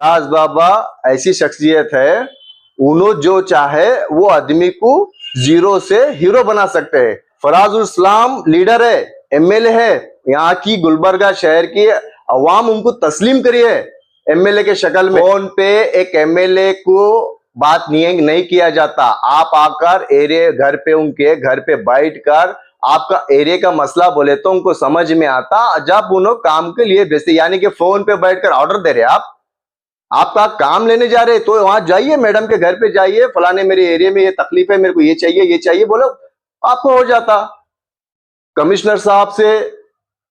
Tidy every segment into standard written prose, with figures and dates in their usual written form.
फराज बाबा ऐसी शख्सियत है, उन्होंने जो चाहे वो आदमी को जीरो से हीरो बना सकते हैं। फराजुल इस्लाम लीडर है, एमएलए है, यहाँ की गुलबर्गा शहर की अवाम उनको तस्लीम करी है एमएलए के शक्ल में। फोन पे एक एमएलए को बात नहीं किया जाता। आप आकर एरिया घर पे उनके घर पे बैठ कर आपका एरिया का मसला बोले तो उनको समझ में आता, जब उन्होंने काम के लिए भेजते, यानी कि फोन पे बैठकर ऑर्डर दे रहे आप। आपका काम लेने जा रहे तो वहां जाइए, मैडम के घर पे जाइए, फलाने मेरे एरिया में ये तकलीफ है, मेरे को ये चाहिए बोलो, आपको हो जाता। कमिश्नर साहब से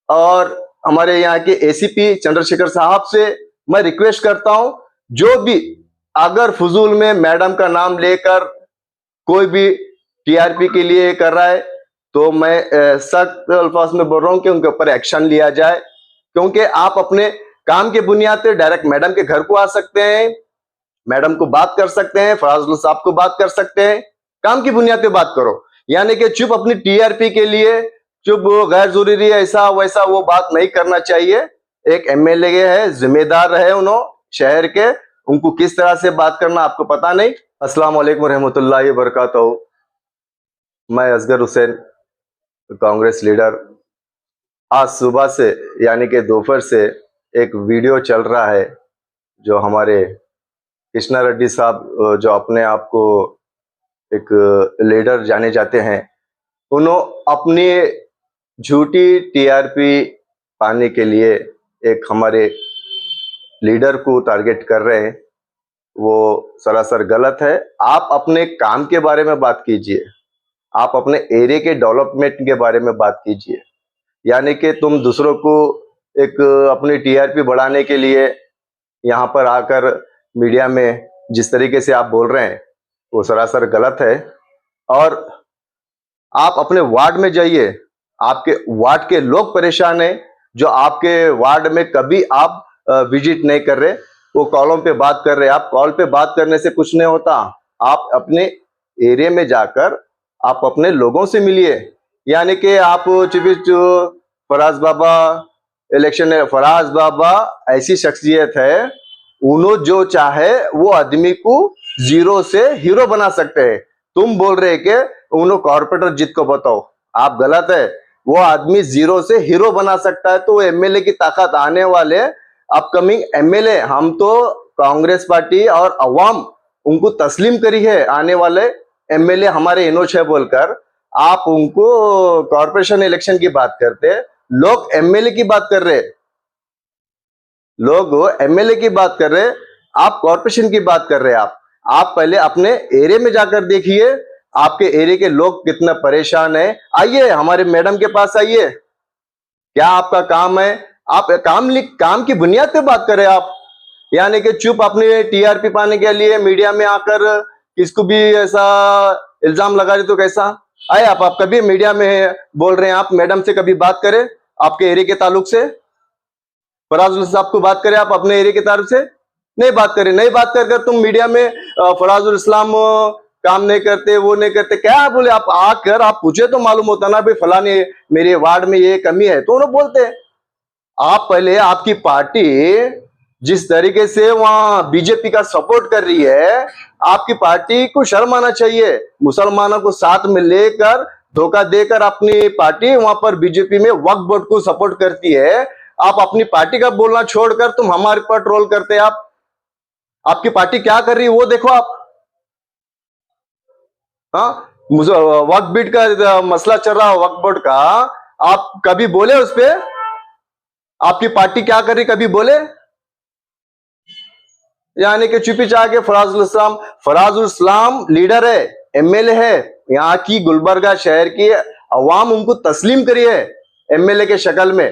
और हमारे यहाँ के एसीपी चंद्रशेखर साहब से मैं रिक्वेस्ट करता हूं, जो भी अगर फजूल में मैडम का नाम लेकर कोई भी टीआरपी के लिए कर रहा है तो मैं सख्त अल्फाज में बोल रहा हूं कि उनके ऊपर एक्शन लिया जाए, क्योंकि आप अपने काम के बुनियाद पे डायरेक्ट मैडम के घर को आ सकते हैं, मैडम को बात कर सकते हैं, फराजुल साहब को बात कर सकते हैं, काम की बुनियाद पे बात करो। यानी कि चुप अपनी टीआरपी के लिए चुप गैर जरूरी ऐसा वैसा वो बात नहीं करना चाहिए। एक एमएलए है, जिम्मेदार रहे उन्होंने शहर के, उनको किस तरह से बात करना आपको पता नहीं। अस्सलाम वालेकुम रहमतुल्लाहि व बरकातहू। मैं असगर हुसैन, कांग्रेस लीडर। आज सुबह से यानी कि दोपहर से एक वीडियो चल रहा है जो हमारे कृष्णा रेड्डी साहब, जो अपने आप को एक लीडर जाने जाते हैं, उन्होंने अपनी झूठी टीआरपी पाने के लिए एक हमारे लीडर को टारगेट कर रहे हैं। वो सरासर गलत है। आप अपने काम के बारे में बात कीजिए, आप अपने एरिया के डेवलपमेंट के बारे में बात कीजिए। यानी कि तुम दूसरों को एक अपनी टीआरपी बढ़ाने के लिए यहाँ पर आकर मीडिया में जिस तरीके से आप बोल रहे हैं वो सरासर गलत है। और आप अपने वार्ड में जाइए, आपके वार्ड के लोग परेशान हैं, जो आपके वार्ड में कभी आप विजिट नहीं कर रहे, वो कॉलों पे बात कर रहे हैं। आप कॉल पे बात करने से कुछ नहीं होता, आप अपने एरिया में जाकर आप अपने लोगों से मिलिए। यानी कि आप फराज बाबा इलेक्शन है, फराज बाबा ऐसी शख्सियत है, उन्होंने जो चाहे वो आदमी को जीरो से हीरो बना सकते हैं। तुम बोल रहे कि उन्होंने कॉर्पोरेटर जीत को बताओ, आप गलत है। वो आदमी जीरो से हीरो बना सकता है तो वो एमएलए की ताकत आने वाले अपकमिंग एमएलए, हम तो कांग्रेस पार्टी और अवाम उनको तस्लीम करी है आने वाले एमएलए हमारे इनोच है बोलकर, आप उनको कॉर्पोरेशन इलेक्शन की बात करते, लोग एमएलए की बात कर रहे, लोग एमएलए की बात कर रहे, आप कॉर्पोरेशन की बात कर रहे। आप पहले अपने एरिया में जाकर देखिए, आपके एरिया के लोग कितना परेशान है। आइए हमारे मैडम के पास आइए, क्या आपका काम है, आप काम की बुनियाद पे बात करें आप। यानी कि चुप अपने टीआरपी पाने के लिए मीडिया में आकर किसको भी ऐसा इल्जाम लगा रहे तो कैसा आए। आप कभी मीडिया में बोल रहे हैं, आप मैडम से कभी बात करें आपके एरिया के ताल्लुक से, फराजुल साहब को बात करें आप अपने एरिया के ताल्लुक से, नहीं बात करें। नहीं बात कर तुम मीडिया में फराजुल इस्लाम काम नहीं करते, वो नहीं करते, क्या बोले आप आकर आप पूछे तो मालूम होता ना भाई फलाने मेरे वार्ड में ये कमी है, तो उन्होंने बोलते। आप पहले आपकी पार्टी जिस तरीके से वहां बीजेपी का सपोर्ट कर रही है, आपकी पार्टी को शर्म आना चाहिए। मुसलमानों को साथ में लेकर धोखा देकर अपनी पार्टी वहां पर बीजेपी में वक्फ बोर्ड को सपोर्ट करती है। आप अपनी पार्टी का बोलना छोड़कर तुम हमारे पर ट्रोल करते। आप आपकी पार्टी क्या कर रही है वो देखो आप। हाँ, वक्फ बोर्ड का मसला चल रहा है, वक्फ बोर्ड का, आप कभी बोले उस पे? आपकी पार्टी क्या कर रही कभी बोले? यानी कि चुपी चाह के फराजुल इस्लाम लीडर है, एमएलए है, यहाँ की गुलबर्गा शहर की अवाम उनको तस्लीम करी है एमएलए के शक्ल में।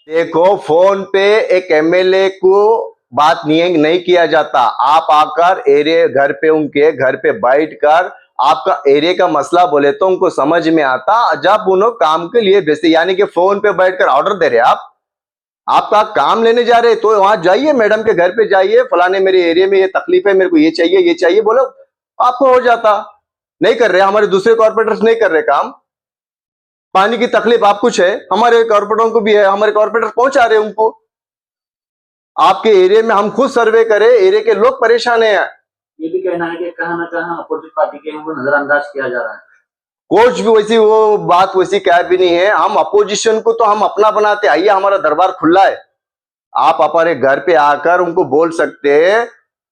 देखो फोन पे एक एमएलए को बात नहीं किया जाता। आप आकर एरिया घर पे उनके घर पे बैठकर आपका एरिया का मसला बोले तो उनको समझ में आता, जब उन्होंने काम के लिए भेजते, यानी कि फोन पे बैठकर ऑर्डर दे रहे आप। आपका काम लेने जा रहे तो वहां जाइए, मैडम के घर पे जाइए, फलाने मेरे एरिया में ये तकलीफ है, मेरे को ये चाहिए बोलो, आपको हो जाता। नहीं कर रहे, हमारे दूसरे कॉर्पोरेटर्स नहीं कर रहे काम। पानी की तकलीफ आप कुछ है, हमारे कॉर्पोरेटरों को भी है, हमारे कॉर्पोरेटर पहुंचा रहे उनको। आपके एरिया में हम खुद सर्वे करें, एरिया के लोग परेशान हैं। ये भी कहना है कि कहाँ न कहाँ अपोजिट पार्टी के उनको नजरअंदाज किया जा रहा है। कुछ भी वैसी वो बात वैसी क्या भी नहीं है। हम अपोजिशन को तो हम अपना बनाते, आइए हमारा दरबार खुला है। आप हमारे घर पे आकर उनको बोल सकते हैं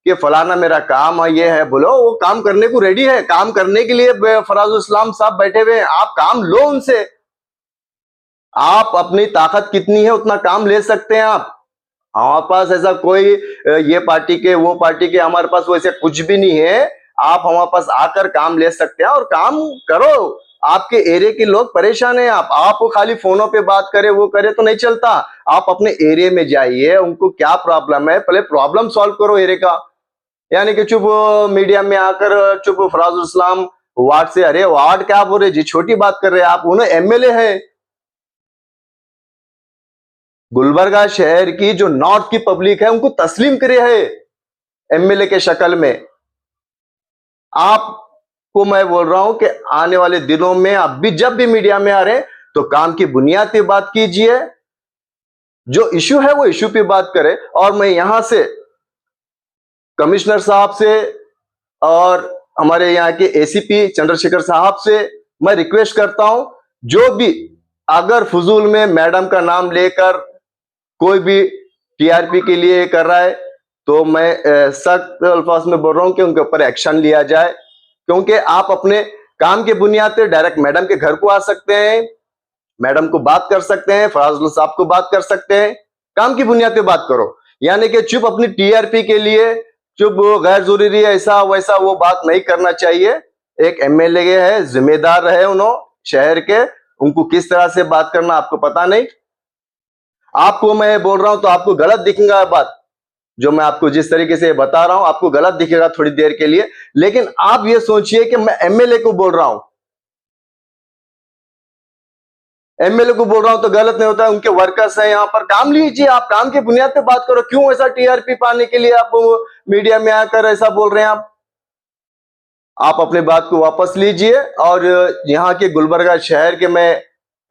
कि फलाना मेरा काम है, ये है, बोलो, वो काम करने को रेडी है। काम करने के लिए फराजुल इस्लाम साहब बैठे हुए हैं, आप काम लो उनसे। आप अपनी ताकत कितनी है उतना काम ले सकते हैं आप। हमारे पास ऐसा कोई ये पार्टी के वो पार्टी के, हमारे पास वैसे कुछ भी नहीं है। आप हमारे पास आकर काम ले सकते हैं और काम करो। आपके एरिया के लोग परेशान हैं। आप खाली फोनों पे बात करें, वो करे तो नहीं चलता। आप अपने एरिया में जाइए, उनको क्या प्रॉब्लम है पहले प्रॉब्लम सॉल्व करो एरिया का। यानी कि चुप मीडिया में आकर चुप फराजुल इस्लाम वार्ड से, अरे वार्ड क्या बोल रहे जी, छोटी बात कर रहे हैं आप। उन्हें एमएलए है गुलबर्गा शहर की, जो नॉर्थ की पब्लिक है उनको तस्लीम करे है एमएलए के शक्ल में। आपको मैं बोल रहा हूं कि आने वाले दिनों में आप भी जब भी मीडिया में आ रहे हैं तो काम की बुनियाद पे बात कीजिए, जो इशू है वो इशू पे बात करें। और मैं यहां से कमिश्नर साहब से और हमारे यहाँ के एसीपी चंद्रशेखर साहब से मैं रिक्वेस्ट करता हूं, जो भी अगर फजूल में मैडम का नाम लेकर कोई भी टीआरपी के लिए कर रहा है तो मैं सख्त अल्फाज में बोल रहा हूं कि उनके ऊपर एक्शन लिया जाए। क्योंकि आप अपने काम के बुनियाद पे डायरेक्ट मैडम के घर को आ सकते हैं, मैडम को बात कर सकते हैं, फराजुल साहब को बात कर सकते हैं। काम की बुनियाद पे बात करो, यानी कि चुप अपनी टीआरपी के लिए चुप गैर जरूरी ऐसा वैसा वो बात नहीं करना चाहिए। एक एमएलए है, जिम्मेदार है उन्होंने शहर के, उनको किस तरह से बात करना आपको पता नहीं। आपको मैं बोल रहा हूं तो आपको गलत दिखेगा बात, जो मैं आपको जिस तरीके से बता रहा हूं आपको गलत दिखेगा थोड़ी देर के लिए, लेकिन आप ये सोचिए कि मैं एमएलए को बोल रहा हूं। एमएलए को बोल रहा हूं तो गलत नहीं होता है, उनके वर्कर्स हैं यहां पर, काम लीजिए। आप काम की बुनियाद पे बात करो, क्यों ऐसा टीआरपी पाने के लिए आप मीडिया में आकर ऐसा बोल रहे हैं। आप अपनी बात को वापस लीजिए। और यहाँ के गुलबर्गा शहर के मैं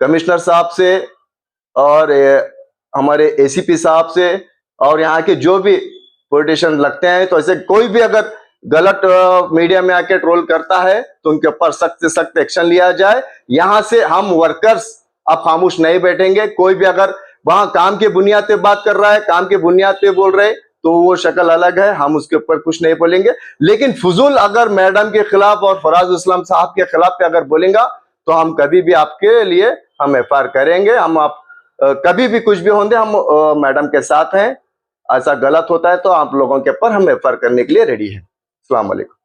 कमिश्नर साहब से और हमारे एसीपी साहब से और यहाँ के जो भी पॉलिटिशियन लगते हैं, तो ऐसे कोई भी अगर गलत मीडिया में आके ट्रोल करता है तो उनके ऊपर सख्त से सख्त एक्शन लिया जाए। यहाँ से हम वर्कर्स अब खामोश नहीं बैठेंगे। कोई भी अगर वहां काम के बुनियाद पे बात कर रहा है, काम के बुनियाद पे बोल रहे, तो वो शक्ल अलग है, हम उसके ऊपर कुछ नहीं बोलेंगे। लेकिन फजूल अगर मैडम के खिलाफ और फराजुल इस्लाम साहब के खिलाफ पे अगर बोलेंगे तो हम कभी भी आपके लिए हम एफआईआर करेंगे। हम आप कभी भी कुछ भी होंगे, हम मैडम के साथ हैं। ऐसा गलत होता है तो आप लोगों के ऊपर हम एफआईआर करने के लिए रेडी हैं। अस्सलाम वालेकुम।